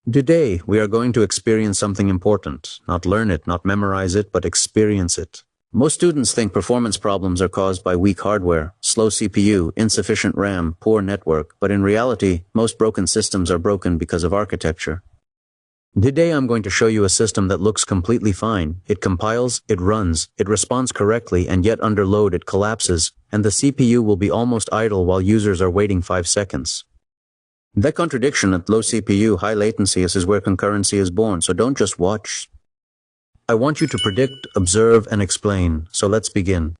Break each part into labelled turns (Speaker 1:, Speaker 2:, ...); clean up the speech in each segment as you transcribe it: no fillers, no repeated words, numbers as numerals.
Speaker 1: Today, we are going to experience something important. Not learn it, not memorize it, but experience it. Most students think performance problems are caused by weak hardware, slow CPU, insufficient RAM, poor network, but in reality, most broken systems are broken because of architecture. Today I'm going to show you a system that looks completely fine. It compiles, it runs, it responds correctly, and yet under load it collapses, and the CPU will be almost idle while users are waiting 5 seconds. That contradiction at low CPU, high latency is where concurrency is born, so don't just watch. I want you to predict, observe, and explain, so let's begin.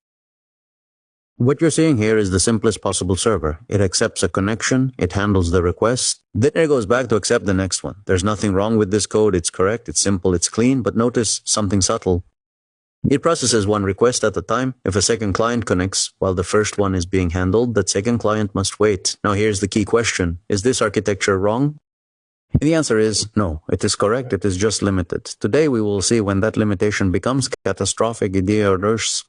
Speaker 1: What you're seeing here is the simplest possible server. It accepts a connection, it handles the request, then it goes back to accept the next one. There's nothing wrong with this code, it's correct, it's simple, it's clean, but notice something subtle. It processes one request at a time. If a second client connects while the first one is being handled, that second client must wait. Now here's the key question. Is this architecture wrong? The answer is no. It is correct. It is just limited. Today we will see when that limitation becomes catastrophic idea or worse.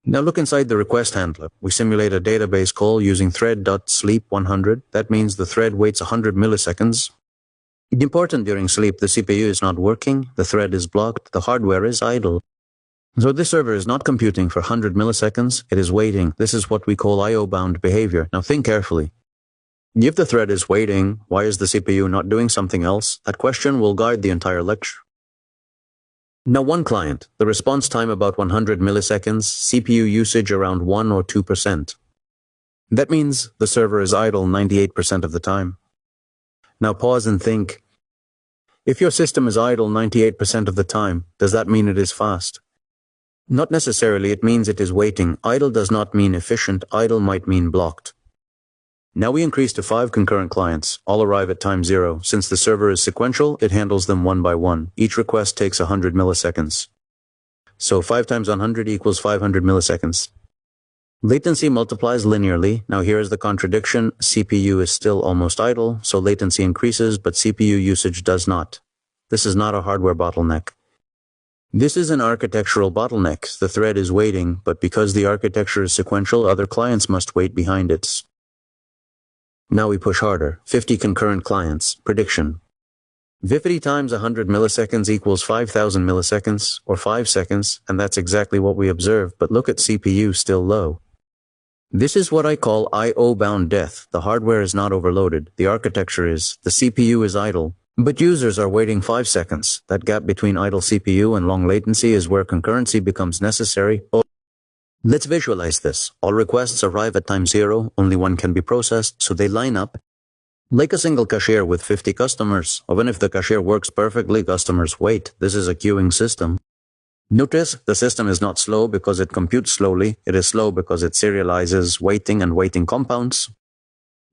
Speaker 1: Now look inside the request handler. We simulate a database call using thread.sleep100. That means the thread waits 100 milliseconds. Important during sleep, the CPU is not working, the thread is blocked, the hardware is idle. So this server is not computing for 100 milliseconds, it is waiting. This is what we call I/O-bound behavior. Now think carefully. If the thread is waiting, why is the CPU not doing something else? That question will guide the entire lecture. Now one client, the response time about 100 milliseconds, CPU usage around 1 or 2%. That means the server is idle 98% of the time. Now pause and think. If your system is idle 98% of the time, does that mean it is fast? Not necessarily, it means it is waiting. Idle does not mean efficient, idle might mean blocked. Now we increase to 5 concurrent clients, all arrive at time 0. Since the server is sequential, it handles them one by one. Each request takes 100 milliseconds. So 5 times 100 equals 500 milliseconds. Latency multiplies linearly. Now here is the contradiction. CPU is still almost idle, so latency increases, but CPU usage does not. This is not a hardware bottleneck. This is an architectural bottleneck. The thread is waiting, but because the architecture is sequential, other clients must wait behind it. Now we push harder. 50 concurrent clients. Prediction. 50 times 100 milliseconds equals 5,000 milliseconds, or 5 seconds, and that's exactly what we observe, but look at CPU still low. This is what I call I/O-bound death. The hardware is not overloaded. The architecture is. The CPU is idle. But users are waiting 5 seconds. That gap between idle CPU and long latency is where concurrency becomes necessary. Let's visualize this. All requests arrive at time 0. Only one can be processed, so they line up. Like a single cashier with 50 customers. Even if the cashier works perfectly, customers wait. This is a queuing system. Notice the system is not slow because it computes slowly. It is slow because it serializes waiting and waiting compounds.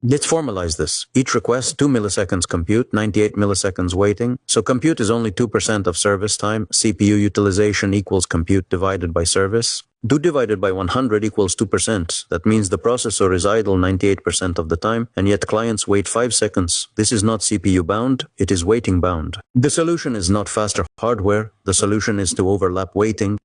Speaker 1: Let's formalize this. Each request, 2 milliseconds compute, 98 milliseconds waiting. So compute is only 2% of service time. CPU utilization equals compute divided by service. 2 divided by 100 equals 2%. That means the processor is idle 98% of the time, and yet clients wait 5 seconds. This is not CPU bound, it is waiting bound. The solution is not faster hardware, the solution is to overlap waiting.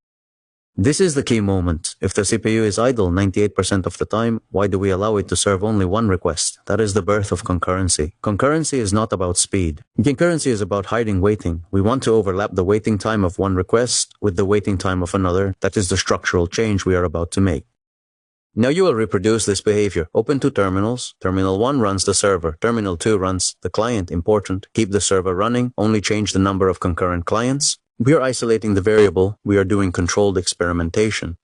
Speaker 1: This is the key moment. If the CPU is idle 98% of the time, why do we allow it to serve only one request? That is the birth of concurrency. Concurrency is not about speed. Concurrency is about hiding waiting. We want to overlap the waiting time of one request with the waiting time of another. That is the structural change we are about to make. Now you will reproduce this behavior. Open 2 terminals. Terminal 1 runs the server. Terminal 2 runs the client. Important. Keep the server running. Only change the number of concurrent clients. We are isolating the variable. We are doing controlled experimentation.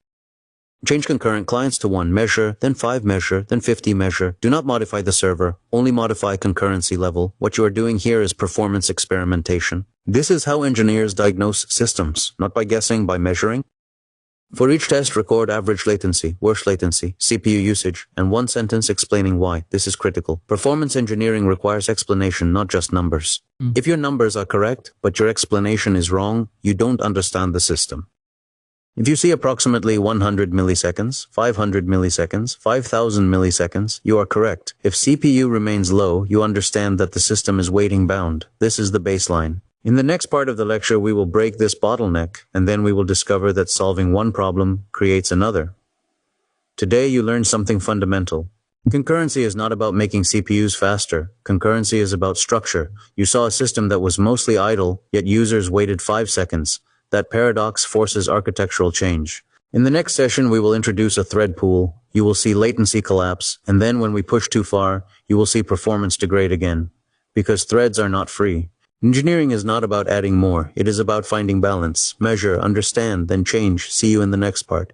Speaker 1: Change concurrent clients to 1 measure, then 5 measure, then 50 measure. Do not modify the server. Only modify concurrency level. What you are doing here is performance experimentation. This is how engineers diagnose systems, not by guessing, by measuring. For each test, record average latency, worst latency, CPU usage, and 1 sentence explaining why. This is critical. Performance engineering requires explanation, not just numbers. If your numbers are correct, but your explanation is wrong, you don't understand the system. If you see approximately 100 milliseconds, 500 milliseconds, 5,000 milliseconds, you are correct. If CPU remains low, you understand that the system is waiting bound. This is the baseline. In the next part of the lecture, we will break this bottleneck, and then we will discover that solving one problem creates another. Today, you learned something fundamental. Concurrency is not about making CPUs faster. Concurrency is about structure. You saw a system that was mostly idle, yet users waited 5 seconds. That paradox forces architectural change. In the next session, we will introduce a thread pool. You will see latency collapse, and then when we push too far, you will see performance degrade again. Because threads are not free. Engineering is not about adding more. It is about finding balance. Measure, understand, then change. See you in the next part.